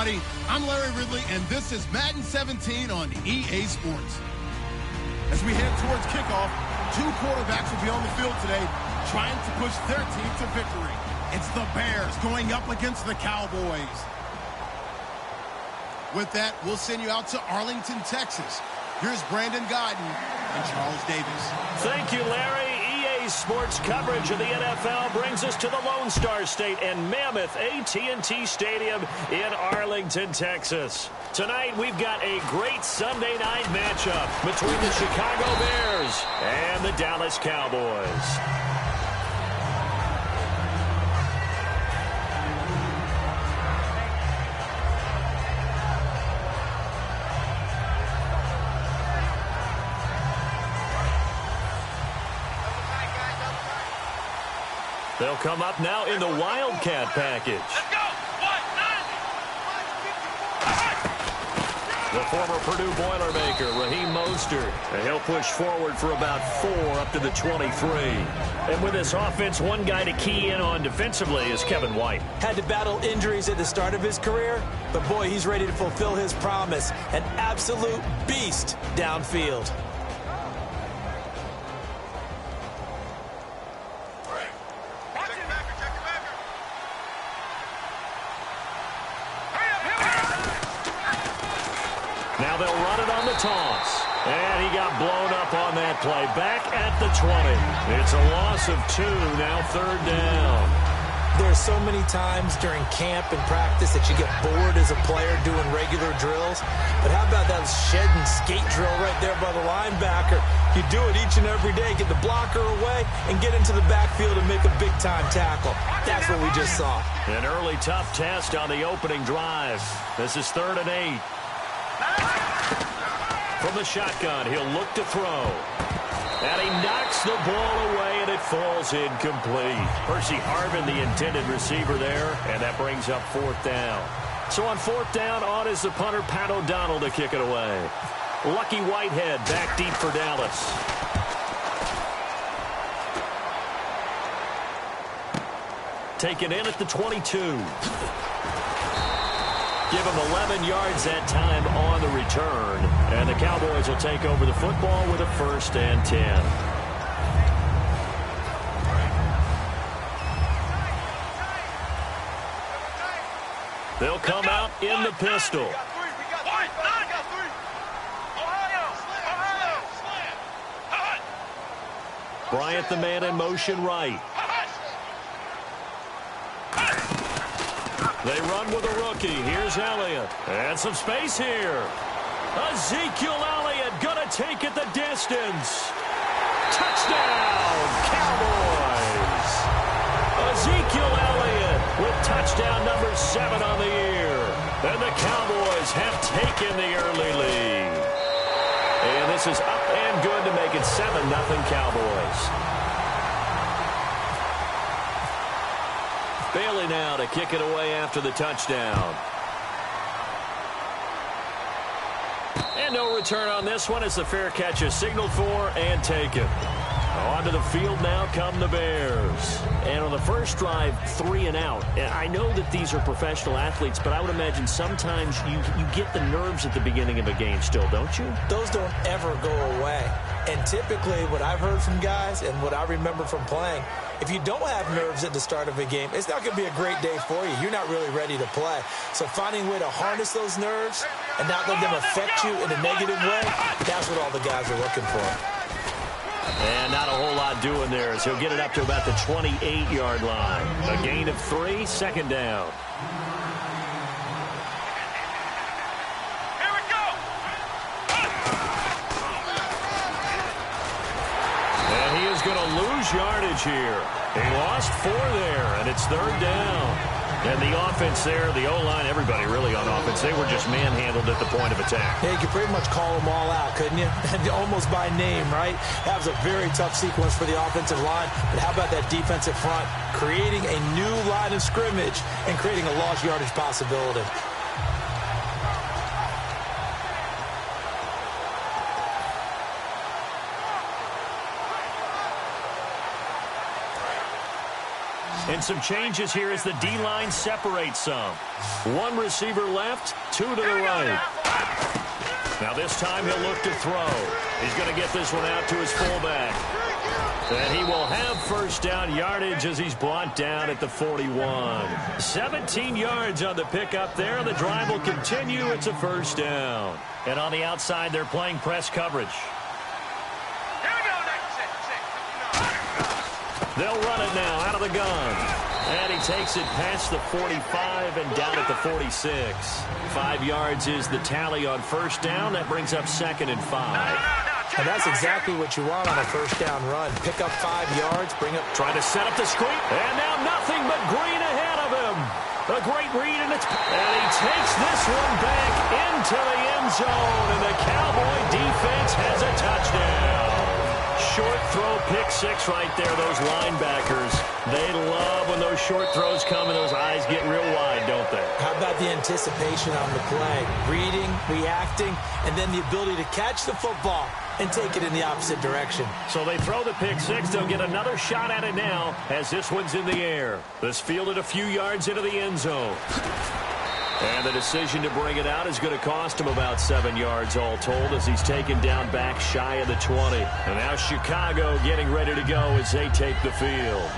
everybody. I'm Larry Ridley, and this is Madden 17 on EA Sports. As we head towards kickoff, two quarterbacks will be on the field today trying to push their team to victory. It's the Bears going up against the Cowboys. With that, we'll send you out to Arlington, Texas. Here's Brandon Guyton and Charles Davis. Thank you, Larry. EA Sports coverage of the NFL brings us to the Lone Star State and Mammoth AT&T Stadium in Arlington, Texas. Tonight, we've got a great Sunday night matchup between the Chicago Bears and the Dallas Cowboys. They'll come up now in the Wildcat package. Let's go! The former Purdue Boilermaker, Raheem Mostert. And he'll push forward for about 4 up to the 23. And with this offense, one guy to key in on defensively is Kevin White. Had to battle injuries at the start of his career, but boy, he's ready to fulfill his promise. An absolute beast downfield. Now they'll run it on the toss. And he got blown up on that play. Back at the 20. It's a loss of 2, now 3rd down. There's so many times during camp and practice that you get bored as a player doing regular drills. But how about that shed and skate drill right there by the linebacker? You do it each and every day. Get the blocker away and get into the backfield and make a big-time tackle. That's what we just saw. An early tough test on the opening drive. This is 3rd and 8. From the shotgun, he'll look to throw. And he knocks the ball away, and it falls incomplete. Percy Harvin, the intended receiver there, and that brings up 4th down. So on 4th down, on is the punter, Pat O'Donnell, to kick it away. Lucky Whitehead back deep for Dallas. Taken in at the 22. Give him 11 yards that time on the return. And the Cowboys will take over the football with a 1st and 10. They'll come out in the pistol. Bryant, the man in motion right. They run with a rookie. Here's Elliott. And some space here. Ezekiel Elliott gonna take it the distance. Touchdown, Cowboys. Ezekiel Elliott with touchdown number 7 on the year. And the Cowboys have taken the early lead. And this is up and good to make it 7-0 Cowboys. Bailey now to kick it away after the touchdown. And no return on this one as the fair catch is signaled for and taken. Onto the field now come the Bears. And on the first drive, 3 and out. And I know that these are professional athletes, but I would imagine sometimes you get the nerves at the beginning of a game still, don't you? Those don't ever go away. And typically what I've heard from guys and what I remember from playing, if you don't have nerves at the start of a game, it's not going to be a great day for you. You're not really ready to play. So finding a way to harness those nerves and not let them affect you in a negative way, that's what all the guys are looking for. And not a whole lot doing there as he'll get it up to about the 28-yard line. A gain of 3, 2nd down. Here we go! And he is going to lose yardage here. He lost 4 there, and it's 3rd down. And the offense there, the O-line, everybody really on offense, they were just manhandled at the point of attack. Yeah, you could pretty much call them all out, couldn't you? Almost by name, right? That was a very tough sequence for the offensive line. But how about that defensive front creating a new line of scrimmage and creating a lost yardage possibility? And some changes here as the D-line separates some. One receiver left, two to the right. Now this time he'll look to throw. He's going to get this one out to his fullback. And he will have first down yardage as he's brought down at the 41. 17 yards on the pickup there, and the drive will continue. It's a first down. And on the outside, they're playing press coverage. They'll run it now out of the gun. And he takes it past the 45 and down at the 46. 5 yards is the tally on first down. That brings up 2nd and 5. And that's exactly what you want on a first down run. Pick up 5 yards, bring up... Trying to set up the screen. And now nothing but green ahead of him. A great read, and he takes this one back into the end zone. And the Cowboy defense has a touchdown. Short throw, pick six right there. Those linebackers, they love when those short throws come and those eyes get real wide, don't they? How about the anticipation on the play? Reading, reacting, and then the ability to catch the football and take it in the opposite direction. So they throw the pick six. They'll get another shot at it now as this one's in the air. This fielded a few yards into the end zone. And the decision to bring it out is going to cost him about 7 yards all told as he's taken down back shy of the 20. And now Chicago getting ready to go as they take the field.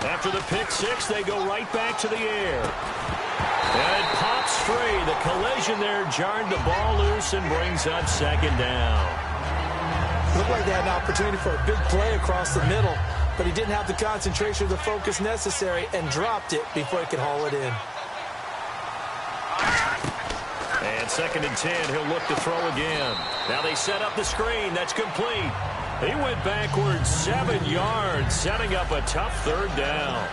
After the pick six, they go right back to the air. And it pops free. The collision there jarred the ball loose and brings up 2nd down. Looked like they had an opportunity for a big play across the middle, but he didn't have the concentration or the focus necessary and dropped it before he could haul it in. And 2nd and 10, he'll look to throw again. Now they set up the screen. That's complete. He went backwards 7 yards, setting up a tough 3rd down.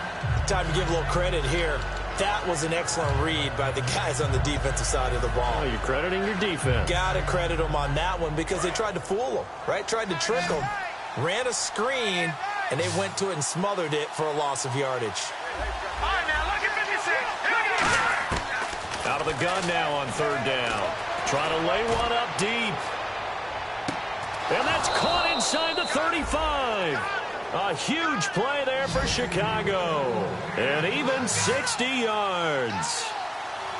Time to give a little credit here. That was an excellent read by the guys on the defensive side of the ball. Oh, you're crediting your defense. Got to credit them on that one because they tried to fool him, right? Tried to trick him. Ran a screen, and they went to it and smothered it for a loss of yardage. Out of the gun now on 3rd down. Trying to lay one up deep. And that's caught inside the 35. A huge play there for Chicago. And even 60 yards.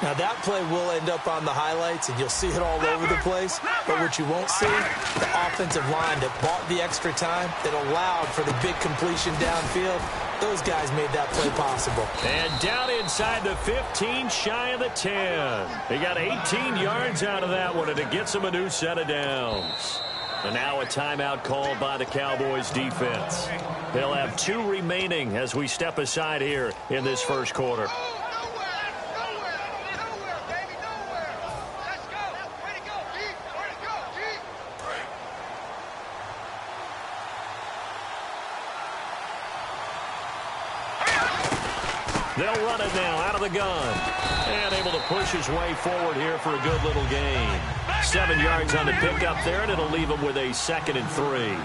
Now that play will end up on the highlights, and you'll see it all over the place. But what you won't see, the offensive line that bought the extra time, that allowed for the big completion downfield. Those guys made that play possible. And down inside the 15, shy of the 10. He got 18 yards out of that one, and it gets him a new set of downs. And now a timeout called by the Cowboys defense. They'll have 2 remaining as we step aside here in this first quarter. They'll run it now out of the gun. And able to push his way forward here for a good little gain. 7 yards on the pickup there, and it'll leave him with a 2nd and 3.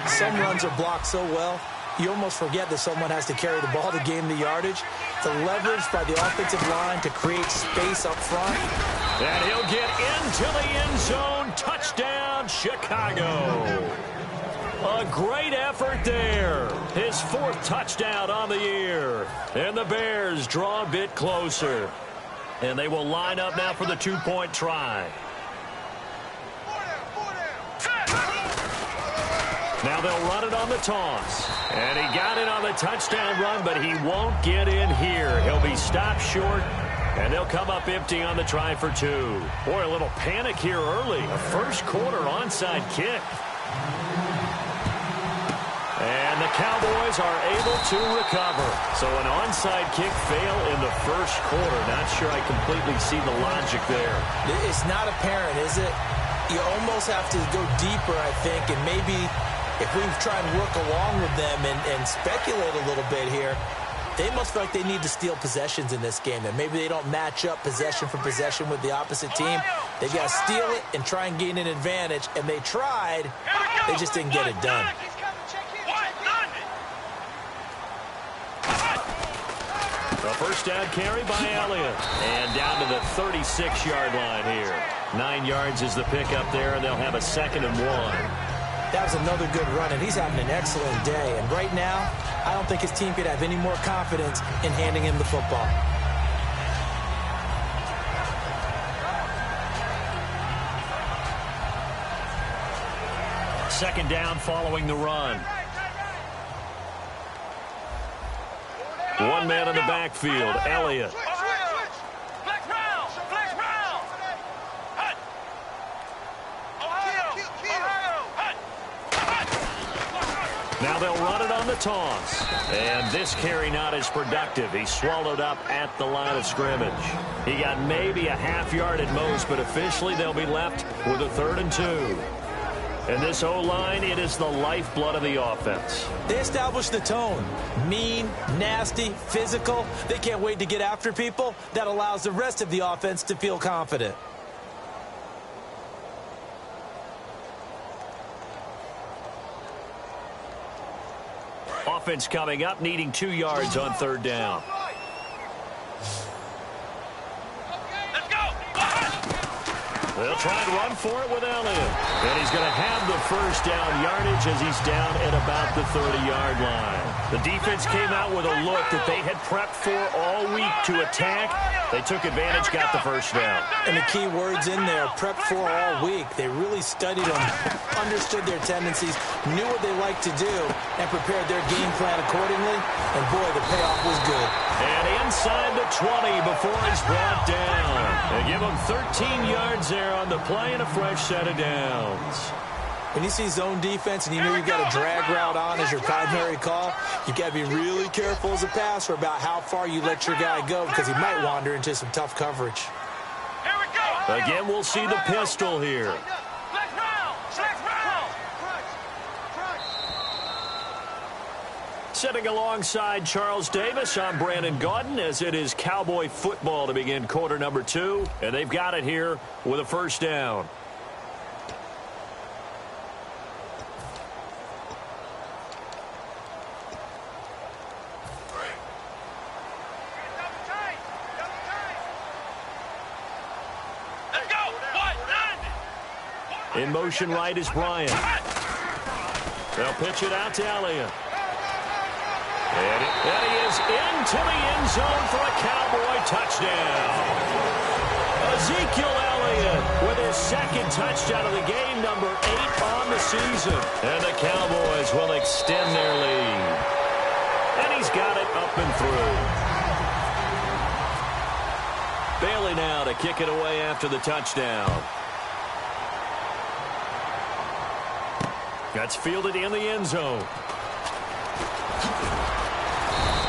Some runs are blocked so well, you almost forget that someone has to carry the ball to gain the yardage. The leverage by the offensive line to create space up front. And he'll get into the end zone. Touchdown, Chicago. A great effort there. His 4th touchdown on the year. And the Bears draw a bit closer. And they will line up now for the 2-point try. Now they'll run it on the toss. And he got it on the touchdown run, but he won't get in here. He'll be stopped short, and they'll come up empty on the try for 2. Boy, a little panic here early. A first quarter onside kick. And the Cowboys are able to recover. So an onside kick fail in the first quarter. Not sure I completely see the logic there. It's not apparent, is it? You almost have to go deeper, I think, and maybe if we try and work along with them and speculate a little bit here, They must feel like they need to steal possessions in this game, that maybe they don't match up possession for possession with the opposite team. They've got to steal it and try and gain an advantage, and they tried. They just didn't get it done. A first down carry by Elliott. And down to the 36-yard line here. 9 yards is the pickup there, and they'll have a 2nd and 1. That was another good run, and he's having an excellent day. And right now, I don't think his team could have any more confidence in handing him the football. Second down following the run. One man in the backfield, Elliott. Now they'll run it on the toss. And this carry not as productive. He swallowed up at the line of scrimmage. He got maybe a half yard at most, but officially they'll be left with a 3rd and 2. And this O-line, it is the lifeblood of the offense. They established the tone. Mean, nasty, physical. They can't wait to get after people. That allows the rest of the offense to feel confident. Offense coming up, needing 2 yards on 3rd down. They'll try and run for it with Elliott. And he's going to have the first down yardage as he's down at about the 30-yard line. The defense came out with a look that they had prepped for all week to attack. They took advantage, got the first down. And the key words in there, prepped for all week. They really studied them, understood their tendencies, knew what they liked to do, and prepared their game plan accordingly. And, boy, the payoff was good. And inside the 20 before he's brought down. They give him 13 yards there on the play and a fresh set of downs. When you see zone defense and you know you've got a drag route on as your primary call, you've got to be really careful as a passer about how far you let your guy go because he might wander into some tough coverage. Again, we'll see the pistol here. Sitting alongside Charles Davis, I'm Brandon Gaudin, as it is Cowboy football to begin quarter number 2. And they've got it here with a first down. In motion right is Bryant. They'll pitch it out to Elliott. And he is into the end zone for a Cowboy touchdown. Ezekiel Elliott with his 2nd touchdown of the game, number 8 on the season. And the Cowboys will extend their lead. And he's got it up and through. Bailey now to kick it away after the touchdown. That's fielded in the end zone.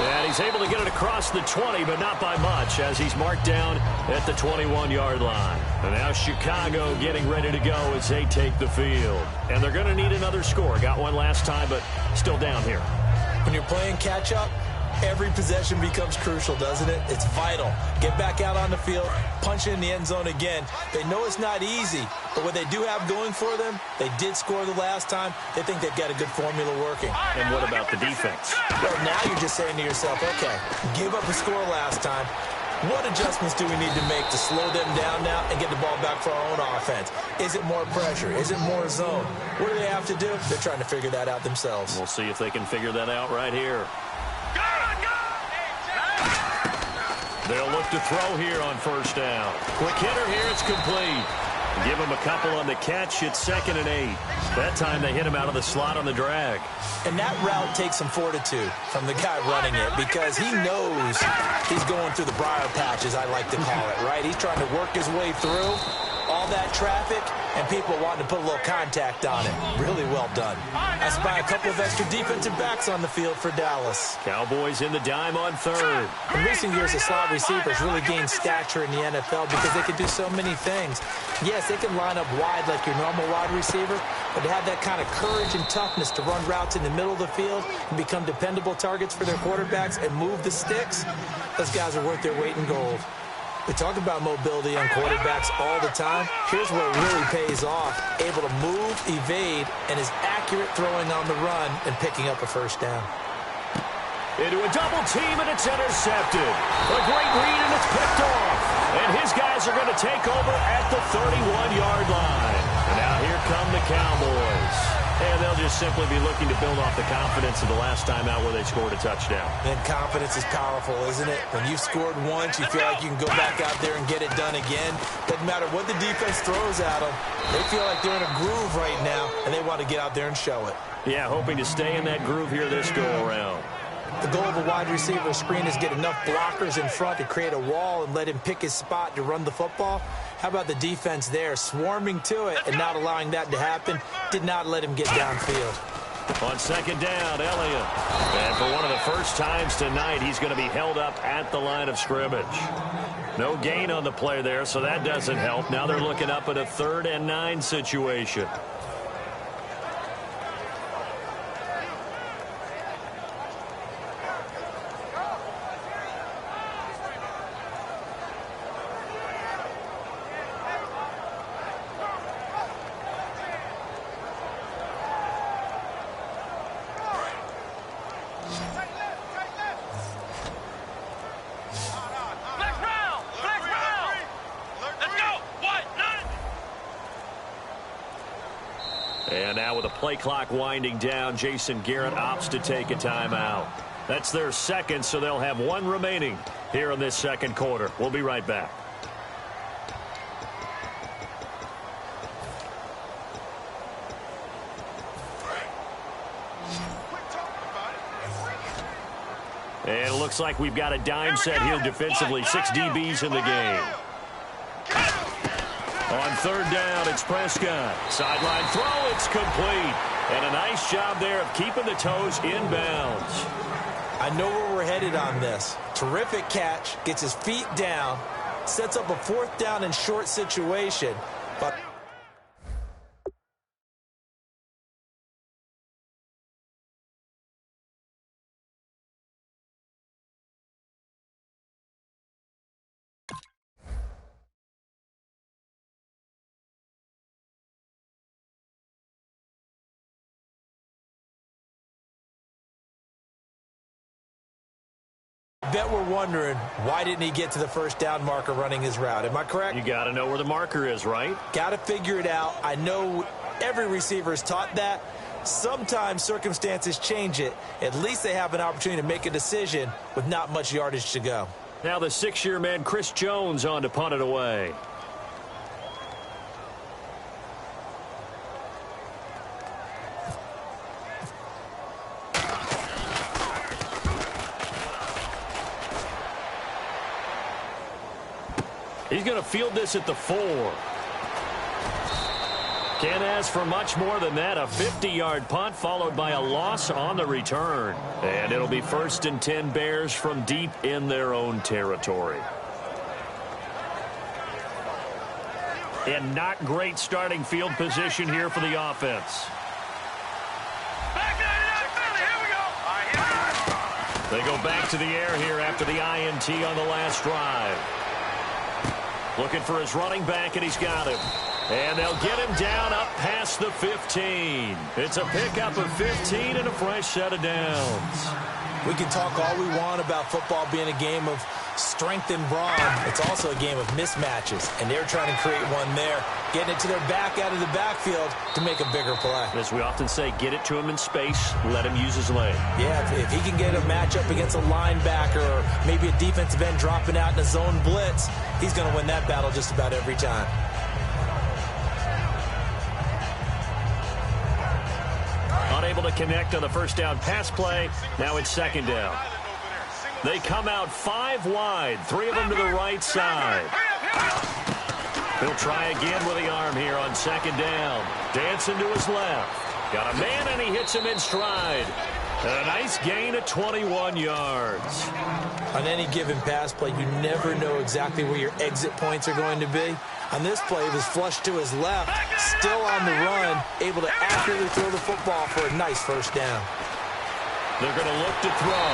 And he's able to get it across the 20, but not by much, as he's marked down at the 21-yard line. And now Chicago getting ready to go as they take the field. And they're going to need another score. Got one last time, but still down here. When you're playing catch-up, every possession becomes crucial, doesn't it? It's vital. Get back out on the field, punch it in the end zone again. They know it's not easy, but what they do have going for them, they did score the last time. They think they've got a good formula working. And what about the defense? Well, now you're just saying to yourself, okay, give up a score last time. What adjustments do we need to make to slow them down now and get the ball back for our own offense? Is it more pressure? Is it more zone? What do they have to do? They're trying to figure that out themselves. We'll see if they can figure that out right here. They'll look to throw here on first down. Quick hitter here, it's complete. Give him a couple on the catch. It's 2nd and 8. That time they hit him out of the slot on the drag. And that route takes some fortitude from the guy running it because he knows he's going through the briar patch, as I like to call it, right? He's trying to work his way through. All that traffic and people wanting to put a little contact on it. Really well done. That's by a couple of extra defensive backs on the field for Dallas. Cowboys in the dime on third. In recent years, the slot receivers really gained stature in the NFL because they can do so many things. Yes, they can line up wide like your normal wide receiver, but to have that kind of courage and toughness to run routes in the middle of the field and become dependable targets for their quarterbacks and move the sticks, those guys are worth their weight in gold. We talk about mobility on quarterbacks all the time. Here's where it really pays off. Able to move, evade, and is accurate throwing on the run and picking up a first down. Into a double team, and it's intercepted. A great read, and it's picked off. And his guys are going to take over at the 31-yard line. And now here come the Cowboys. And they'll just simply be looking to build off the confidence of the last time out where they scored a touchdown. And confidence is powerful, isn't it? When you've scored once, you feel like you can go back out there and get it done again. Doesn't matter what the defense throws at them. They feel like they're in a groove right now, and they want to get out there and show it. Yeah, hoping to stay in that groove here this go-around. The goal of a wide receiver screen is get enough blockers in front to create a wall and let him pick his spot to run the football. How about the defense there, swarming to it and not allowing that to happen? Did not let him get downfield. On second down, Elliott. And for one of the first times tonight, he's going to be held up at the line of scrimmage. No gain on the play there, so that doesn't help. Now they're looking up at a 3rd and 9 situation. And now with the play clock winding down, Jason Garrett opts to take a timeout. That's their second, so they'll have one remaining here in this second quarter. We'll be right back. And it looks like we've got a dime set here defensively. 6 DBs in the game. On third down, it's Prescott. Sideline throw, it's complete. And a nice job there of keeping the toes inbounds. I know where we're headed on this. Terrific catch, gets his feet down, sets up a 4th down and short situation. But I bet we're wondering, why didn't he get to the first down marker running his route? Am I correct? You got to know where the marker is, right? Got to figure it out. I know every receiver is taught that. Sometimes circumstances change it. At least they have an opportunity to make a decision with not much yardage to go. Now the 6-year man, Chris Jones, on to punt it away. He's going to field this at the 4. Can't ask for much more than that. A 50-yard punt followed by a loss on the return. And it'll be 1st and 10 Bears from deep in their own territory. And not great starting field position here for the offense. They go back to the air here after the INT on the last drive. Looking for his running back, and he's got him. And they'll get him down up past the 15. It's a pickup of 15 and a fresh set of downs. We can talk all we want about football being a game of strength and brawn. It's also a game of mismatches, and they're trying to create one there, getting it to their back out of the backfield to make a bigger play. As we often say, get it to him in space, let him use his leg. Yeah, if he can get a matchup against a linebacker or maybe a defensive end dropping out in a zone blitz, he's going to win that battle just about every time. Unable to connect on the first down pass play. Now it's second down. They come out 5 wide, 3 of them to the right side. He'll try again with the arm here on second down. Dancing to his left. Got a man, and he hits him in stride. And a nice gain of 21 yards. On any given pass play, you never know exactly where your exit points are going to be. On this play, he was flushed to his left, still on the run, able to accurately throw the football for a nice first down. They're going to look to throw.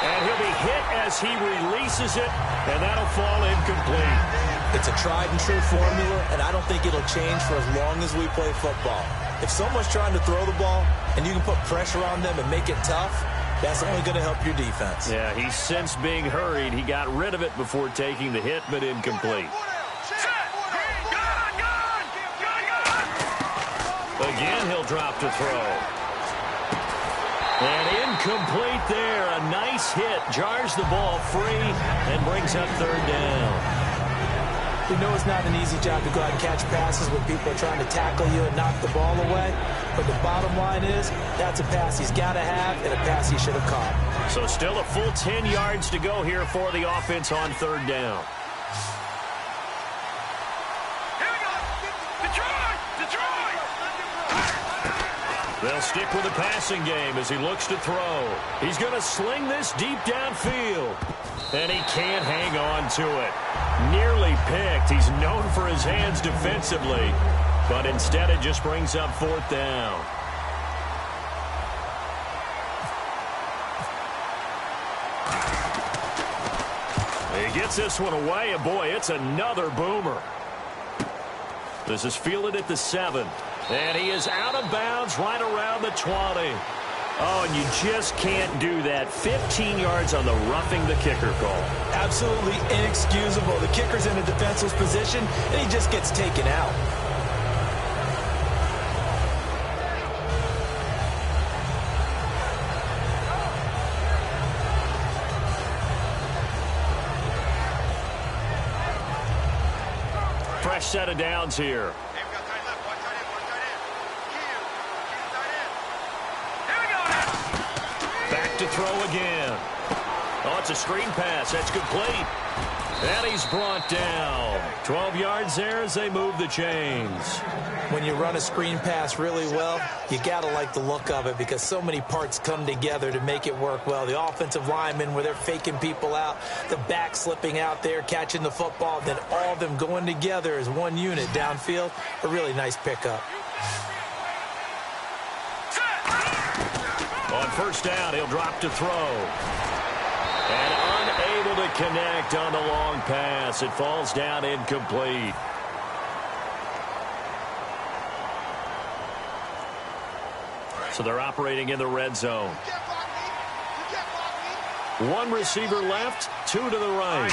And he'll be hit as he releases it, and that'll fall incomplete. It's a tried-and-true formula, and I don't think it'll change for as long as we play football. If someone's trying to throw the ball and you can put pressure on them and make it tough, that's only going to help your defense. Yeah, he's since being hurried. He got rid of it before taking the hit, but incomplete. Again, he'll drop to throw. And incomplete there. A nice hit. Jars the ball free and brings up third down. We know it's not an easy job to go out and catch passes when people are trying to tackle you and knock the ball away. But the bottom line is, that's a pass he's got to have and a pass he should have caught. So still a full 10 yards to go here for the offense on third down. They'll stick with the passing game as he looks to throw. He's going to sling this deep downfield. And he can't hang on to it. Nearly picked. He's known for his hands defensively. But instead it just brings up fourth down. He gets this one away, and boy, it's another boomer. This is fielded at the 7. And he is out of bounds right around the 20. Oh, and you just can't do that. 15 yards on the roughing the kicker call. Absolutely inexcusable. The kicker's in a defenseless position, and he just gets taken out. Fresh set of downs here. To throw again. Oh, it's a screen pass. That's complete. And he's brought down. 12 yards there as they move the chains. When you run a screen pass really well, you got to like the look of it because so many parts come together to make it work well. The offensive linemen, where they're faking people out, the back slipping out there, catching the football, then all of them going together as one unit downfield. A really nice pickup. On first down, he'll drop to throw. And unable to connect on the long pass. It falls down incomplete. So they're operating in the red zone. One receiver left, two to the right.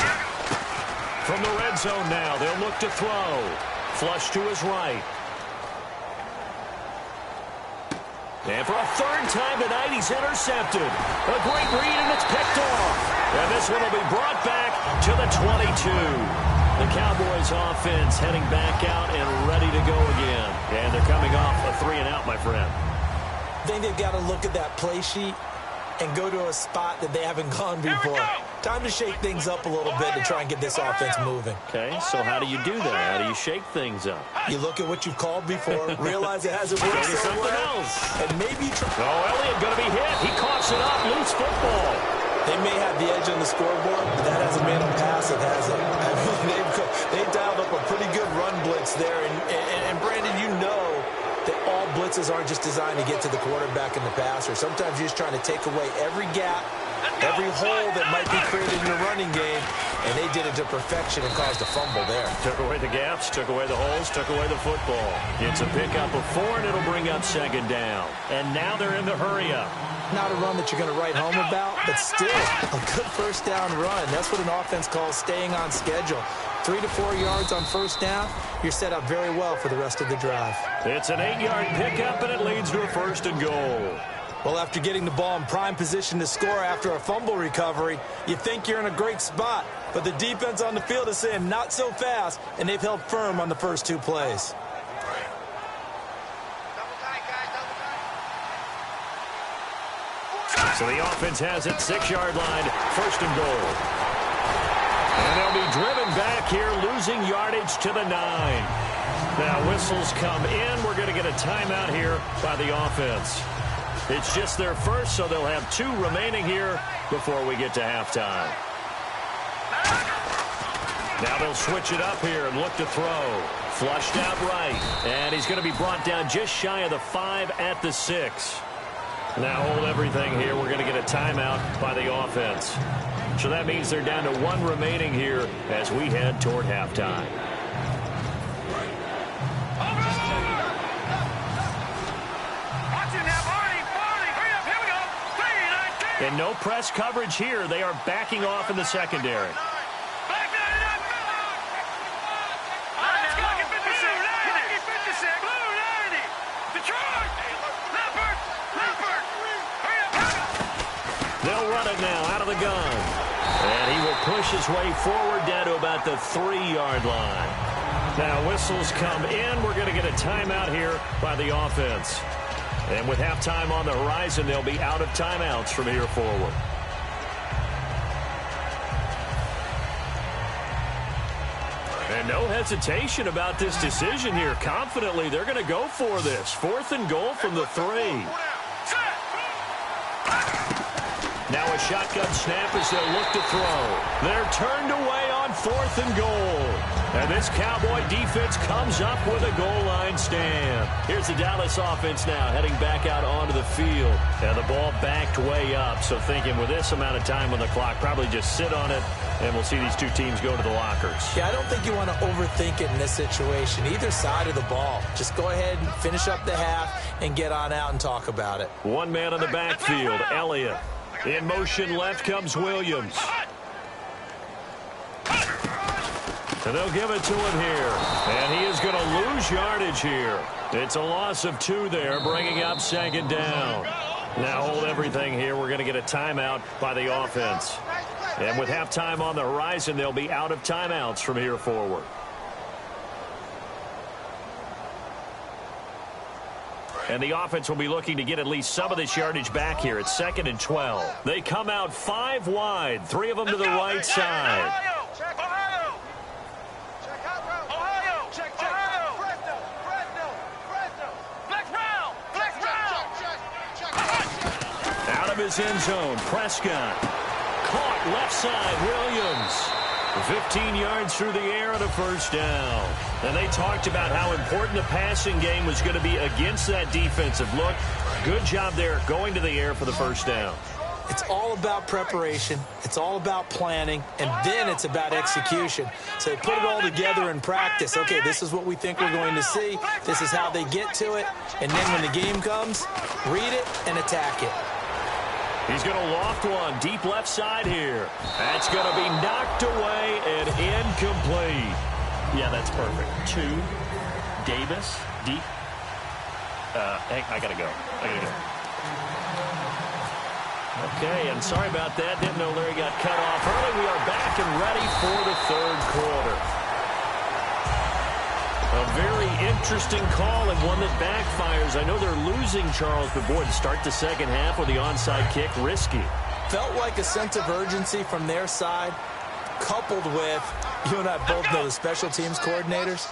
From the red zone now, they'll look to throw. Flush to his right. And for a third time tonight, he's intercepted. A great read, and it's picked off. And this one will be brought back to the 22. The Cowboys offense heading back out and ready to go again. And they're coming off a 3-and-out, my friend. I think they've got to look at that play sheet and go to a spot that they haven't gone before. Time to shake things up a little bit to try and get this offense moving. Okay, so how do you do that? How do you shake things up? You look at what you've called before, realize it hasn't worked so something well, else. and maybe try. Oh, Elliott going to be hit. He coughs it up. Loose football. They may have the edge on the scoreboard, but that hasn't made them pass it, has it? I mean, they've dialed up a pretty good run blitz there, and Brandon, you know that all blitzes aren't just designed to get to the quarterback in the passer. Sometimes you're just trying to take away every gap, every hole that might be created in the running game, and they did it to perfection and caused a fumble there. Took away the gaps, took away the holes, took away the football. It's a pickup of 4, and it'll bring up second down. And now they're in the hurry-up. Not a run that you're going to write home about, but still a good first down run. That's what an offense calls staying on schedule. 3 to 4 yards on first down, you're set up very well for the rest of the drive. It's an 8-yard pickup, and it leads to a 1st and goal. Well, after getting the ball in prime position to score after a fumble recovery, you think you're in a great spot. But the defense on the field is saying not so fast, and they've held firm on the first 2 plays. So the offense has it, 6-yard line, 1st and goal. And they'll be driven back here, losing yardage to the 9. Now whistles come in. We're going to get a timeout here by the offense. It's just their first, so they'll have 2 remaining here before we get to halftime. Now they'll switch it up here and look to throw. Flushed out right. And he's going to be brought down just shy of the 5 at the 6. Now hold everything here. We're going to get a timeout by the offense. So that means they're down to 1 remaining here as we head toward halftime. And no press coverage here. They are backing off in the secondary. They'll run it now out of the gun. And he will push his way forward down to about the 3-yard line. Now whistles come in. We're going to get a timeout here by the offense. And with halftime on the horizon, they'll be out of timeouts from here forward. And no hesitation about this decision here. Confidently, they're going to go for this. 4th and goal from the 3. Now a shotgun snap as they'll look to throw. They're turned away on 4th and goal. And this Cowboy defense comes up with a goal line stand. Here's the Dallas offense now heading back out onto the field. And the ball backed way up. So thinking with this amount of time on the clock, probably just sit on it, and we'll see these 2 teams go to the lockers. Yeah, I don't think you want to overthink it in this situation. Either side of the ball. Just go ahead and finish up the half and get on out and talk about it. 1 man in the backfield, Elliott. In motion left comes Williams. And they'll give it to him here. And he is going to lose yardage here. It's a loss of 2 there, bringing up 2nd down. Now hold everything here. We're going to get a timeout by the offense. And with halftime on the horizon, they'll be out of timeouts from here forward. And the offense will be looking to get at least some of this yardage back here. It's 2nd and 12. They come out 5 wide, 3 of them to the right side. Out of his end zone, Prescott. Caught left side, Williams. 15 yards through the air and a 1st down. And they talked about how important the passing game was going to be against that defensive look. Good job there going to the air for the 1st down. It's all about preparation. It's all about planning. And then it's about execution. So they put it all together in practice. Okay, this is what we think we're going to see. This is how they get to it. And then when the game comes, read it and attack it. He's going to loft one deep left side here. That's going to be knocked away and incomplete. Yeah, that's perfect. 2, Davis, deep. I got to go. Okay, I'm sorry about that. Didn't know Larry got cut off early. We are back and ready for the 3rd quarter. A very interesting call and one that backfires. I know they're losing, Charles, but boy, to start the 2nd half with the onside kick, risky. Felt like a sense of urgency from their side, coupled with, you and I both know the special teams coordinators.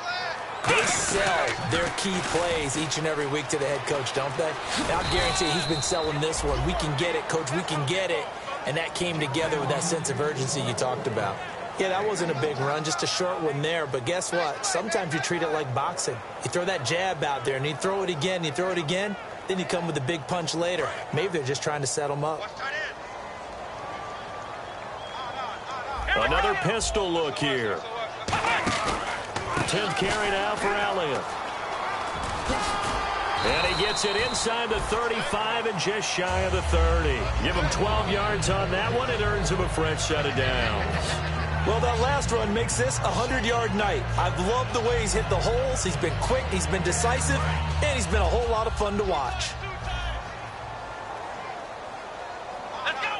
They sell their key plays each and every week to the head coach, don't they? And I'll guarantee he's been selling this one. We can get it, coach, we can get it. And that came together with that sense of urgency you talked about. Yeah, that wasn't a big run, just a short one there. But guess what? Sometimes you treat it like boxing. You throw that jab out there, and you throw it again, then you come with a big punch later. Maybe they're just trying to set them up. Another pistol look here. 10th carry now for Elliott. And he gets it inside the 35 and just shy of the 30. Give him 12 yards on that one. It earns him a fresh set of downs. Well, that last run makes this a 100-yard night. I've loved the way he's hit the holes. He's been quick, he's been decisive, and he's been a whole lot of fun to watch.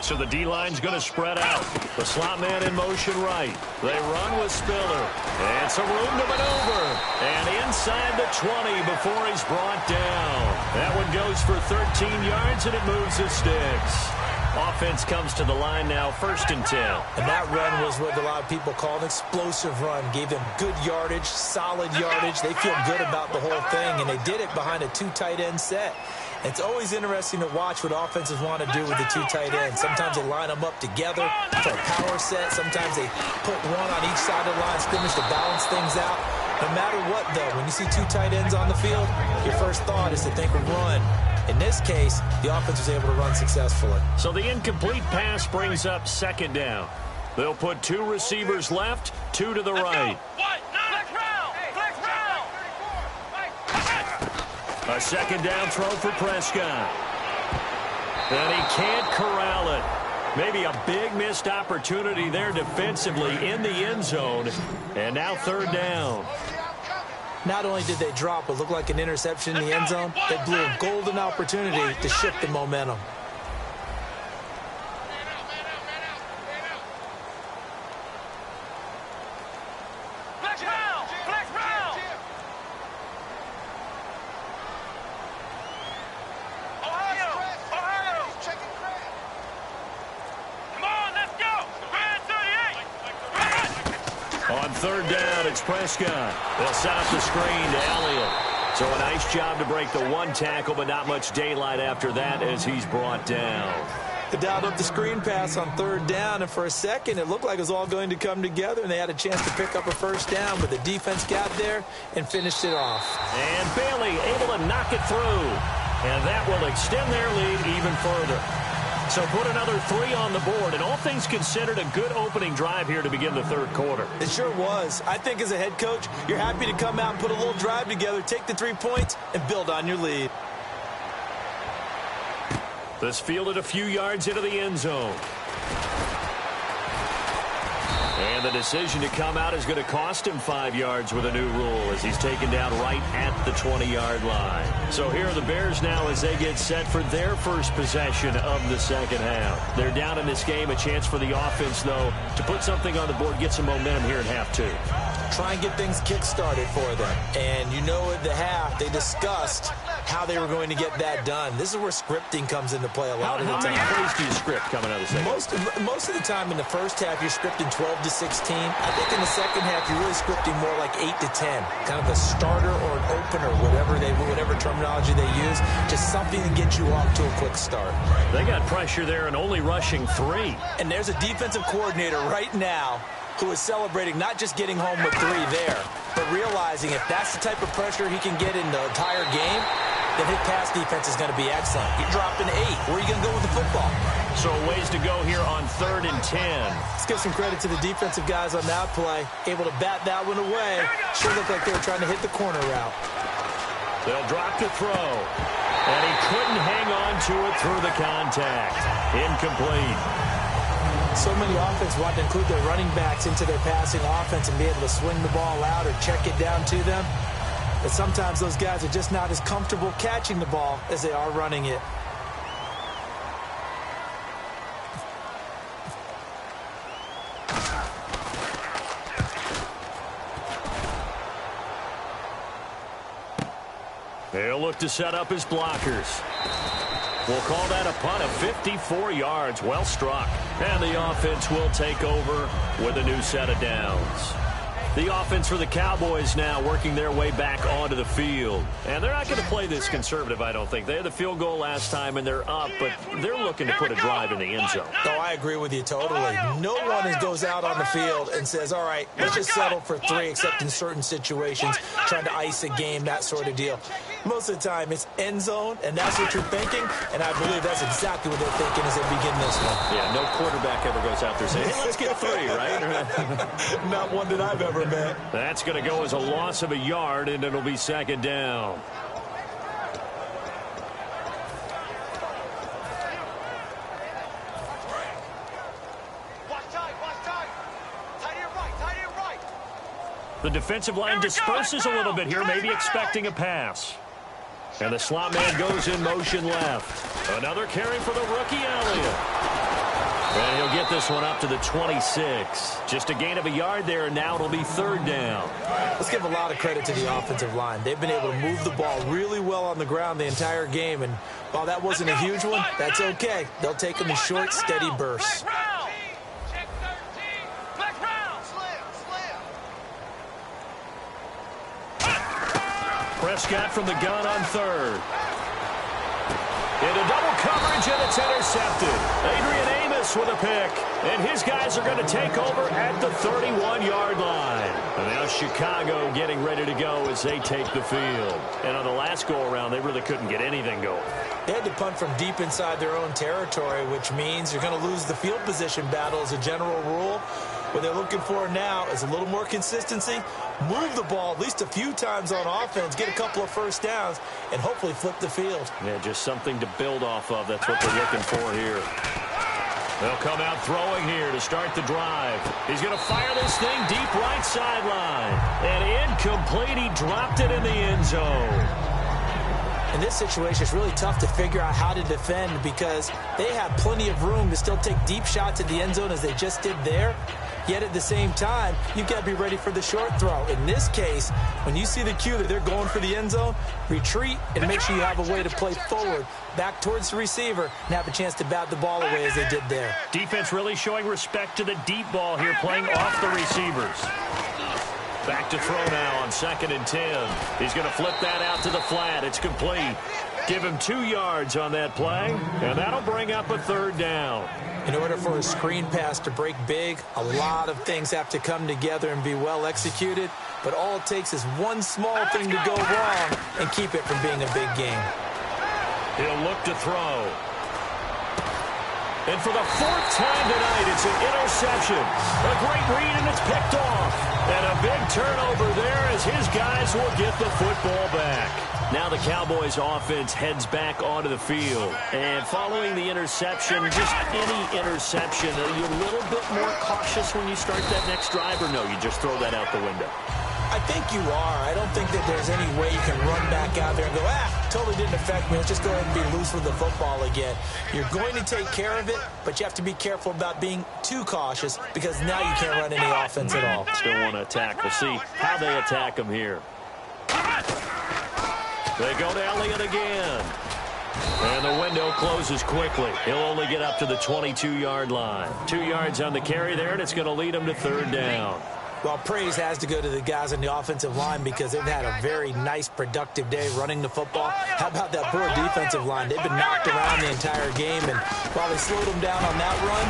So the D-line's going to spread out. The slot man in motion right. They run with Spiller. And some room to maneuver. And inside the 20 before he's brought down. That one goes for 13 yards, and it moves the sticks. Offense comes to the line now, 1st and 10. And that run was what a lot of people call an explosive run. Gave them good yardage, solid yardage. They feel good about the whole thing, and they did it behind a 2 tight end set. It's always interesting to watch what offenses want to do with the 2 tight ends. Sometimes they line them up together for a power set. Sometimes they put one on each side of the line of scrimmage to balance things out. No matter what, though, when you see 2 tight ends on the field, your first thought is to think run. In this case, the offense was able to run successfully. So the incomplete pass brings up 2nd down. They'll put 2 receivers left, 2 to the right. A 2nd down throw for Prescott. And he can't corral it. Maybe a big missed opportunity there defensively in the end zone. And now 3rd down. Not only did they drop what looked like an interception in the end zone, they blew a golden opportunity to shift the momentum. On 3rd down, it's Prescott. They'll set up the screen to Elliott. So a nice job to break the 1 tackle, but not much daylight after that as he's brought down. They dialed up the screen pass on 3rd down, and for a second, it looked like it was all going to come together, and they had a chance to pick up a 1st down, but the defense got there and finished it off. And Bailey able to knock it through. And that will extend their lead even further. So put another 3 on the board, and all things considered, a good opening drive here to begin the 3rd quarter. It sure was. I think as a head coach, you're happy to come out and put a little drive together, take the 3 points, and build on your lead. This fielded a few yards into the end zone. And the decision to come out is going to cost him 5 yards with a new rule as he's taken down right at the 20-yard line. So here are the Bears now as they get set for their first possession of the 2nd half. They're down in this game. A chance for the offense, though, to put something on the board, get some momentum here at half 2. Try and get things kick-started for them. And you know at the half, they discussed how they were going to get that done. This is where scripting comes into play a lot of the time. How many plays do you script coming out of the second? Most of the time in the first half, you're scripting 12 to 16. I think in the second half, you're really scripting more like 8 to 10. Kind of a starter or an opener, whatever terminology they use. Just something to get you off to a quick start. They got pressure there and only rushing 3. And there's a defensive coordinator right now who is celebrating not just getting home with 3 there, but realizing if that's the type of pressure he can get in the entire game, then his pass defense is going to be excellent. He dropped an 8. Where are you going to go with the football? So a ways to go here on 3rd and 10. Let's give some credit to the defensive guys on that play. Able to bat that one away. Sure looked like they were trying to hit the corner route. They'll drop the throw. And he couldn't hang on to it through the contact. Incomplete. So many offenses want to include their running backs into their passing offense and be able to swing the ball out or check it down to them. But sometimes those guys are just not as comfortable catching the ball as they are running it. They'll look to set up his blockers. We'll call that a punt of 54 yards. Well struck. And the offense will take over with a new set of downs. The offense for the Cowboys now working their way back onto the field. And they're not going to play this conservative, I don't think. They had the field goal last time, and they're up, but they're looking to put a drive in the end zone. Oh, I agree with you totally. No one goes out on the field and says, all right, let's just settle for 3, except in certain situations, trying to ice a game, that sort of deal. Most of the time, it's end zone, and that's what you're thinking, and I believe that's exactly what they're thinking as they begin this one. Yeah, no quarterback ever goes out there saying, hey, let's get 3, right? Not one that I've ever met. That's going to go as a loss of a yard, and it'll be 2nd down. The defensive line disperses a little bit here, maybe expecting a pass. And the slot man goes in motion left. Another carry for the rookie Elliott. And he'll get this one up to the 26. Just a gain of a yard there, and now it'll be third down. Let's give a lot of credit to the offensive line. They've been able to move the ball really well on the ground the entire game, and while that wasn't a huge one, that's okay. They'll take them in short, steady bursts. Prescott from the gun on third. Into double coverage, and it's intercepted. Adrian Amos with a pick, and his guys are going to take over at the 31-yard line. And now Chicago getting ready to go as they take the field. And on the last go-around, they really couldn't get anything going. They had to punt from deep inside their own territory, which means you're going to lose the field position battle as a general rule. What they're looking for now is a little more consistency, move the ball at least a few times on offense, get a couple of first downs, and hopefully flip the field. Yeah, just something to build off of. That's what they're looking for here. They'll come out throwing here to start the drive. He's going to fire this thing deep right sideline. And incomplete. He dropped it in the end zone. In this situation, it's really tough to figure out how to defend because they have plenty of room to still take deep shots at the end zone as they just did there. Yet at the same time, you've got to be ready for the short throw. In this case, when you see the cue that they're going for the end zone, retreat and make sure you have a way to play forward, back towards the receiver, and have a chance to bat the ball away as they did there. Defense really showing respect to the deep ball here, playing off the receivers. Back to throw now on 2nd and 10. He's going to flip that out to the flat. It's complete. Give him 2 yards on that play, and that'll bring up a third down. In order for a screen pass to break big, a lot of things have to come together and be well executed, but all it takes is one small thing to go wrong and keep it from being a big game. He'll look to throw. And for the 4th time tonight, it's an interception. A great read, and it's picked off. And a big turnover there as his guys will get the football back. Now the Cowboys offense heads back onto the field. And following the interception, just any interception, are you a little bit more cautious when you start that next drive, or no, you just throw that out the window? I think you are. I don't think that there's any way you can run back out there and go, totally didn't affect me. Let's just go ahead and be loose with the football again. You're going to take care of it, but you have to be careful about being too cautious because now you can't run any offense at all. Still want to attack. We'll see how they attack him here. They go to Elliott again. And the window closes quickly. He'll only get up to the 22-yard line. 2 yards on the carry there, and it's going to lead him to third down. Well, praise has to go to the guys on the offensive line because they've had a very nice, productive day running the football. How about that poor defensive line? They've been knocked around the entire game, and while they slowed them down on that run,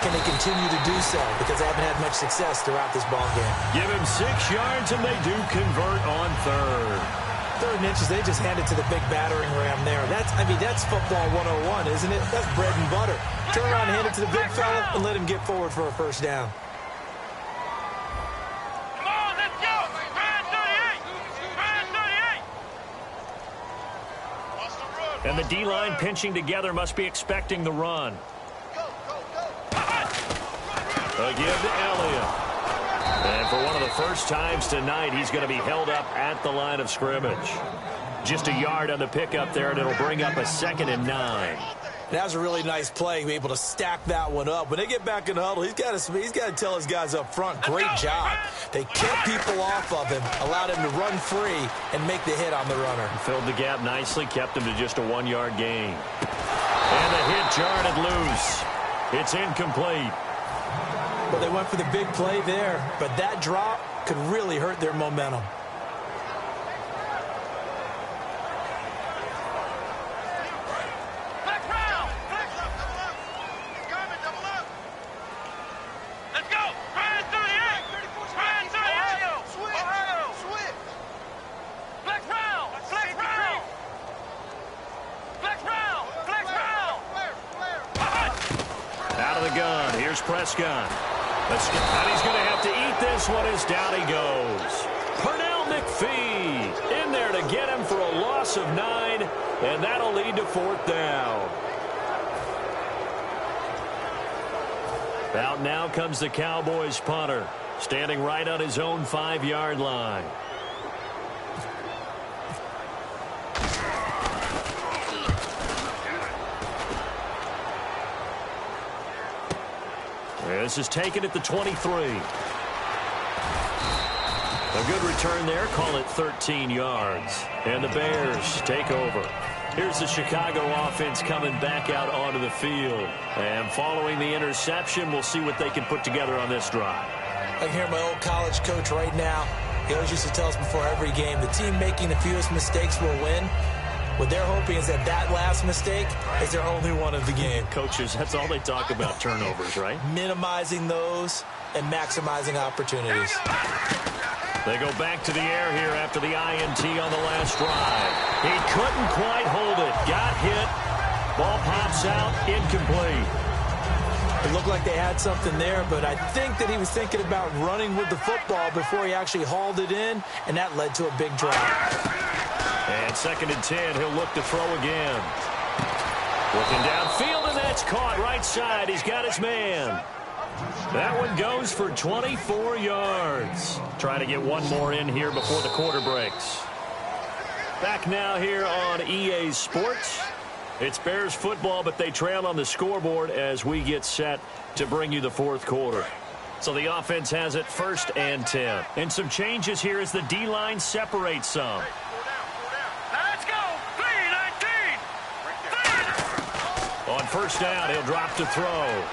can they continue to do so? Because they haven't had much success throughout this ball game. Give him 6 yards, and they do convert on third. 3rd and inches, they just hand it to the big battering ram there. That's football 101, isn't it? That's bread and butter. Turn around and hand it to the big fella and let him get forward for a first down. And the D-line pinching together must be expecting the run. Again to Elliott. And for one of the first times tonight, he's going to be held up at the line of scrimmage. Just a yard on the pickup there, and it'll bring up a 2nd and 9. That was a really nice play, be able to stack that one up. When they get back in the huddle, he's got to tell his guys up front, great job. They kept people off of him, allowed him to run free and make the hit on the runner. Filled the gap nicely, kept him to just a 1-yard gain. And the hit jarred loose. It's incomplete. Well, they went for the big play there, but that drop could really hurt their momentum. Prescott. And he's going to have to eat this one as down he goes. Pernell McPhee in there to get him for a loss of 9, and that'll lead to 4th down. Out now comes the Cowboys punter, standing right on his own 5-yard line. This is taken at the 23. A good return there. Call it 13 yards. And the Bears take over. Here's the Chicago offense coming back out onto the field. And following the interception, we'll see what they can put together on this drive. I can hear my old college coach right now. He always used to tell us before every game, the team making the fewest mistakes will win. What they're hoping is that last mistake is their only one of the game. Coaches, that's all they talk about, turnovers, right? Minimizing those and maximizing opportunities. They go back to the air here after the INT on the last drive. He couldn't quite hold it. Got hit. Ball pops out. Incomplete. It looked like they had something there, but I think that he was thinking about running with the football before he actually hauled it in, and that led to a big drop. And 2nd and 10, he'll look to throw again. Looking downfield, and that's caught right side. He's got his man. That one goes for 24 yards. Trying to get one more in here before the quarter breaks. Back now here on EA Sports. It's Bears football, but they trail on the scoreboard as we get set to bring you the fourth quarter. So the offense has it 1st and 10. And some changes here as the D-line separates some. Let's go. 3-19. On 1st down, he'll drop to throw.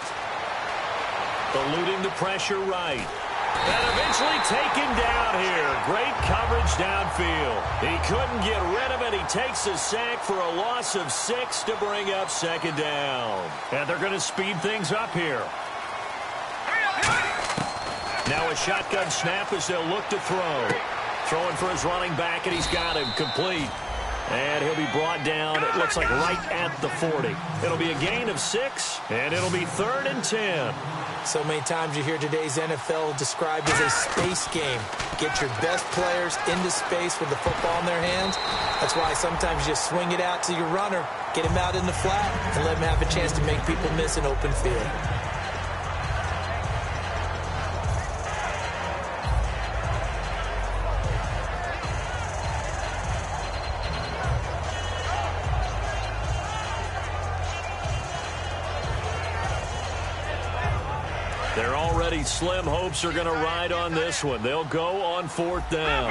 Eluding the pressure right. And eventually taken down here. Great coverage downfield. He couldn't get rid of it. He takes a sack for a loss of 6 to bring up 2nd down. And they're going to speed things up here. Now a shotgun snap as they'll look to throw. Throwing for his running back, and he's got him complete. And he'll be brought down, it looks like right at the 40. It'll be a gain of 6, and it'll be 3rd and 10. So many times you hear today's NFL described as a space game. Get your best players into space with the football in their hands. That's why sometimes you just swing it out to your runner, get him out in the flat, and let him have a chance to make people miss an open field. They're already slim hopes are going to ride on this one. They'll go on 4th down.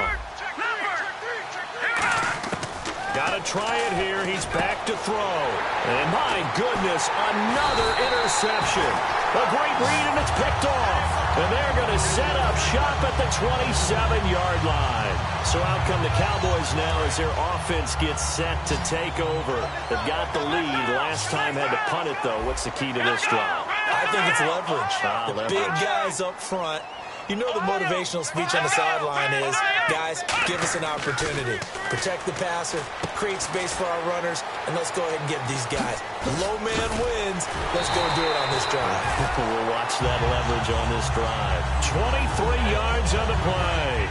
Got to try it here. He's back to throw. And my goodness, another interception. A great read, and it's picked off. And they're going to set up shop at the 27-yard line. So out come the Cowboys now as their offense gets set to take over. They've got the lead. Last time had to punt it, though. What's the key to this drive? I think it's leverage. Big guys up front. You know the motivational speech on the sideline is, guys, give us an opportunity. Protect the passer, create space for our runners, and let's go ahead and give these guys. The low man wins. Let's go do it on this drive. We'll watch that leverage on this drive. 23 yards on the play.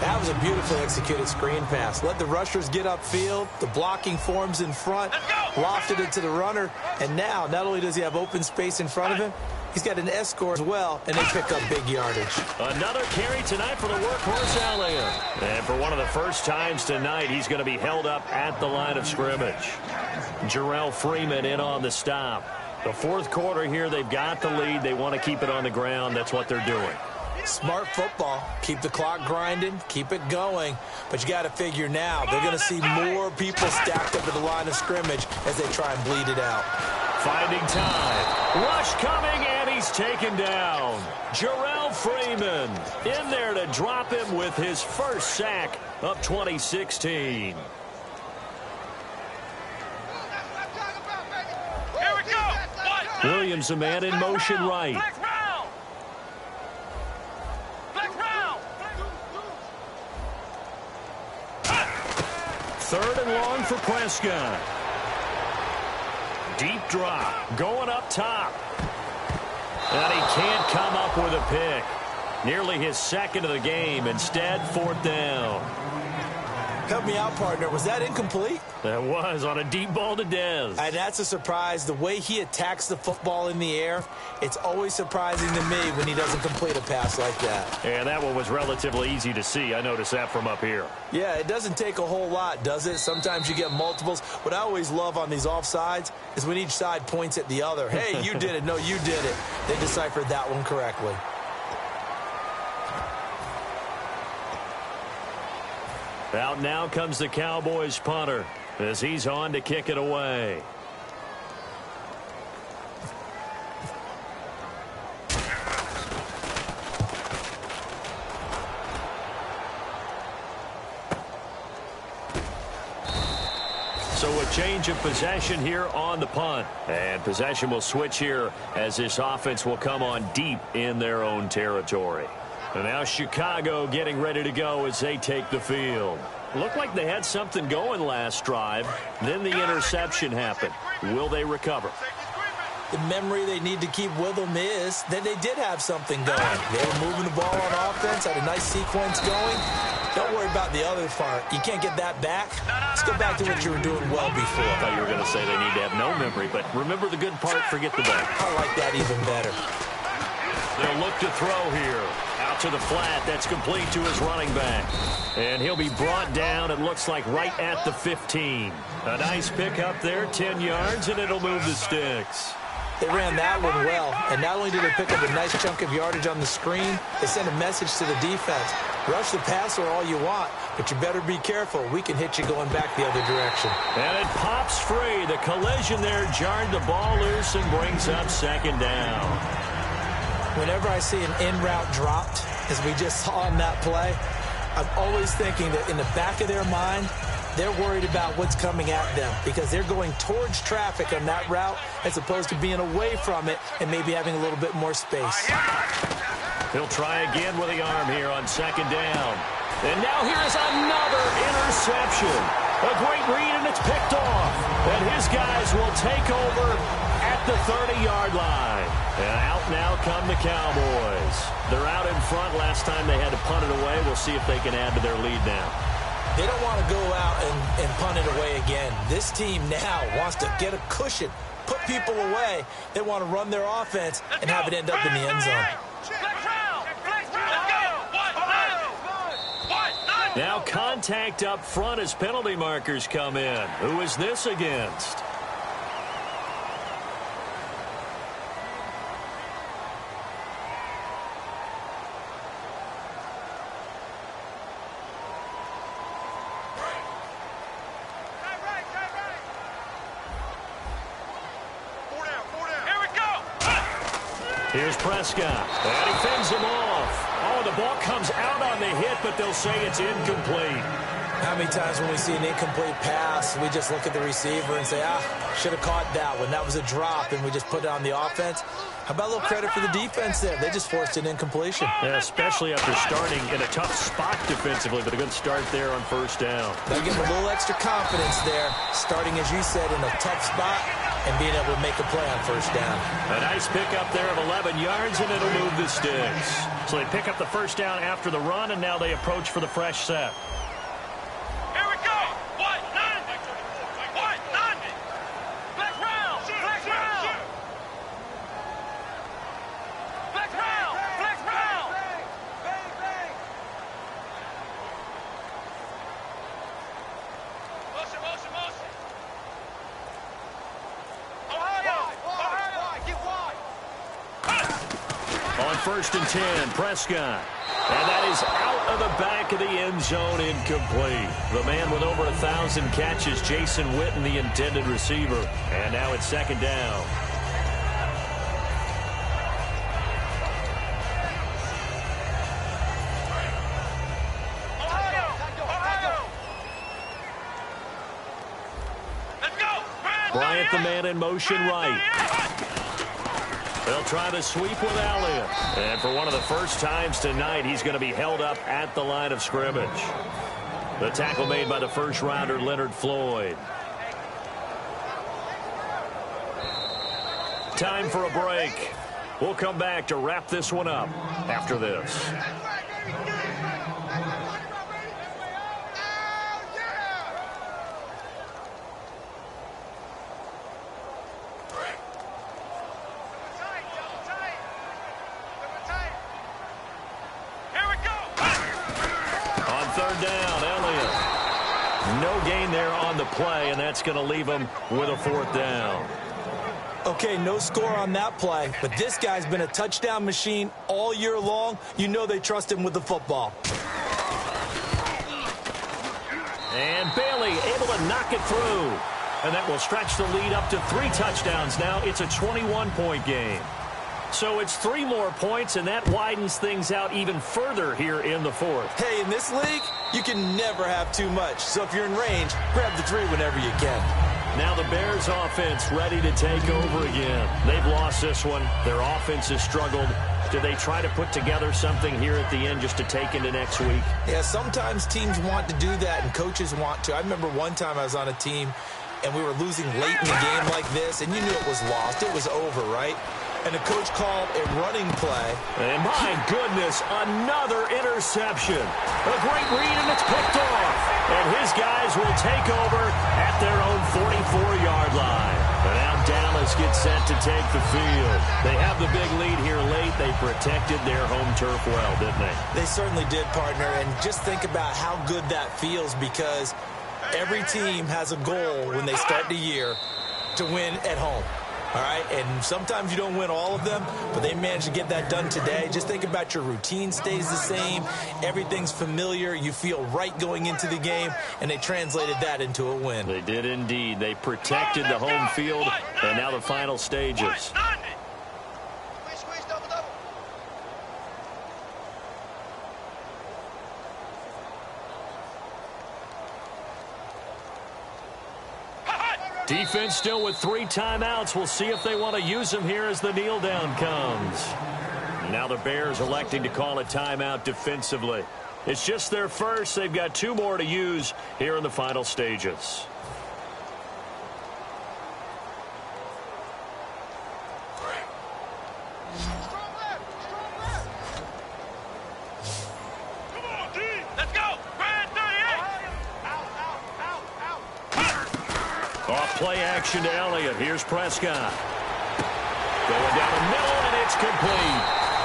That was a beautifully executed screen pass. Let the rushers get upfield. The blocking forms in front. Lofted it to the runner. And now, not only does he have open space in front of him, he's got an S-score as well, and they pick up big yardage. Another carry tonight for the workhorse Elliott. And for one of the first times tonight, he's going to be held up at the line of scrimmage. Jarrell Freeman in on the stop. The fourth quarter here, they've got the lead. They want to keep it on the ground. That's what they're doing. Smart football. Keep the clock grinding. Keep it going. But you got to figure now, they're going to see more people stacked up at the line of scrimmage as they try and bleed it out. Finding time. Rush coming, and he's taken down. Jarrell Freeman in there to drop him with his first sack of 2016. Here we go. Williams, a man in motion right. Third and long for Prescott. Deep drop. Going up top. And he can't come up with a pick. Nearly his second of the game. Instead, 4th down. Help me out, partner. Was that incomplete? That was on a deep ball to Dez. And that's a surprise. The way he attacks the football in the air, it's always surprising to me when he doesn't complete a pass like that. And that one was relatively easy to see. I noticed that from up here. Yeah, it doesn't take a whole lot, does it? Sometimes you get multiples. What I always love on these offsides is when each side points at the other. Hey, you did it. No, you did it. They deciphered that one correctly. Out now comes the Cowboys punter as he's on to kick it away. So a change of possession here on the punt. And possession will switch here as this offense will come on deep in their own territory. And now Chicago getting ready to go as they take the field. Looked like they had something going last drive. Then the interception happened. Will they recover? The memory they need to keep with them is that they did have something going. They were moving the ball on offense, had a nice sequence going. Don't worry about the other part. You can't get that back. Let's go back to what you were doing well before. I thought you were going to say they need to have no memory, but remember the good part, forget the bad. I like that even better. They'll look to throw here. Out to the flat. That's complete to his running back. And he'll be brought down, it looks like, right at the 15. A nice pick up there, 10 yards, and it'll move the sticks. They ran that one well, and not only did they pick up a nice chunk of yardage on the screen, they sent a message to the defense. Rush the passer all you want, but you better be careful. We can hit you going back the other direction. And it pops free. The collision there jarred the ball loose and brings up second down. Whenever I see an in-route dropped, as we just saw in that play, I'm always thinking that in the back of their mind, they're worried about what's coming at them because they're going towards traffic on that route as opposed to being away from it and maybe having a little bit more space. He'll try again with the arm here on second down. And now here's another interception. A great read, and it's picked off. And his guys will take over at the 30-yard line. And out now come the Cowboys. They're out in front. Last time they had to punt it away. We'll see if they can add to their lead now. They don't want to go out and punt it away again. This team now wants to get a cushion, put people away. They want to run their offense and have it end up in the end zone. Now contact up front as penalty markers come in. Who is this against? Here's Prescott, and he fends him off. Oh, the ball comes out on the hit, but they'll say it's incomplete. How many times when we see an incomplete pass, we just look at the receiver and say, should have caught that one. That was a drop, and we just put it on the offense. How about a little credit for the defense there? They just forced an incompletion. Yeah, especially after starting in a tough spot defensively, but a good start there on first down. They'll give them a little extra confidence there, starting, as you said, in a tough spot and being able to make a play on first down. A nice pickup there of 11 yards, and it'll move the sticks. So they pick up the first down after the run, and now they approach for the fresh set. Here we go. What? None. What? None. Black round. Black round. Black round. Black round. Bang, bang. Motion, motion, motion. Ohio. Ohio. Get wide. On first and 10, Prescott. And that is out of the back of the end zone, incomplete. The man with over 1,000 catches, Jason Witten, the intended receiver. And now it's second down. Ohio. Ohio. Let's go. Bryant, the man in motion right. They'll try the sweep with Elliott. And for one of the first times tonight, he's going to be held up at the line of scrimmage. The tackle made by the first-rounder, Leonard Floyd. Time for a break. We'll come back to wrap this one up after this. play, and that's going to leave them with a 4th down. Okay, no score on that play, but this guy's been a touchdown machine all year long. You know they trust him with the football. And Bailey able to knock it through. And that will stretch the lead up to 3 touchdowns now. It's a 21-point game. So it's 3 more points, and that widens things out even further here in the 4th. Hey, in this league, you can never have too much. So if you're in range, grab the 3 whenever you can. Now the Bears offense ready to take over again. They've lost this one. Their offense has struggled. Do they try to put together something here at the end just to take into next week? Yeah, sometimes teams want to do that and coaches want to. I remember one time I was on a team and we were losing late in the game like this, and you knew it was lost. It was over, right? And the coach called a running play. And my goodness, another interception. A great read, and it's picked off. And his guys will take over at their own 44-yard line. And now Dallas gets set to take the field. They have the big lead here late. They protected their home turf well, didn't they? They certainly did, partner. And just think about how good that feels, because every team has a goal when they start the year to win at home. All right, and sometimes you don't win all of them, but they managed to get that done today. Just think about your routine stays the same. Everything's familiar. You feel right going into the game, and they translated that into a win. They did indeed. They protected the home field, and now the final stages. Defense still with 3 timeouts. We'll see if they want to use them here as the kneel down comes. Now the Bears electing to call a timeout defensively. It's just their first. They've got 2 more to use here in the final stages. Play action to Elliott. Here's Prescott. Going down the middle, and it's complete.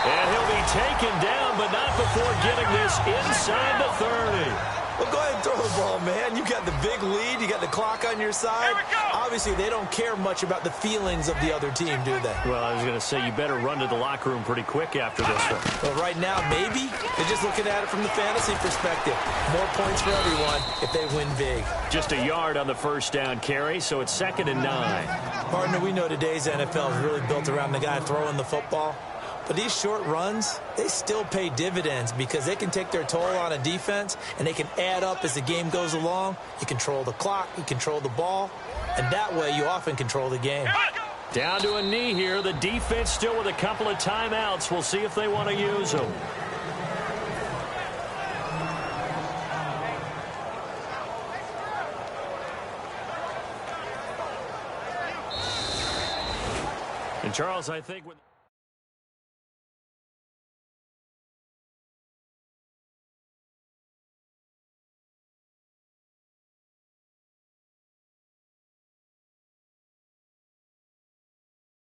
And he'll be taken down, but not before getting this inside the 30. Well, go ahead and throw the ball, man. You got the big lead. You got the clock on your side. Obviously, they don't care much about the feelings of the other team, do they? Well, I was going to say, you better run to the locker room pretty quick after this one. Well, right now, maybe. They're just looking at it from the fantasy perspective. More points for everyone if they win big. Just a yard on the first down carry, so it's 2nd and 9. Partner, we know today's NFL is really built around the guy throwing the football. But these short runs, they still pay dividends because they can take their toll on a defense, and they can add up as the game goes along. You control the clock, you control the ball, and that way you often control the game. Down to a knee here. The defense still with a couple of timeouts. We'll see if they want to use them. And Charles, I think with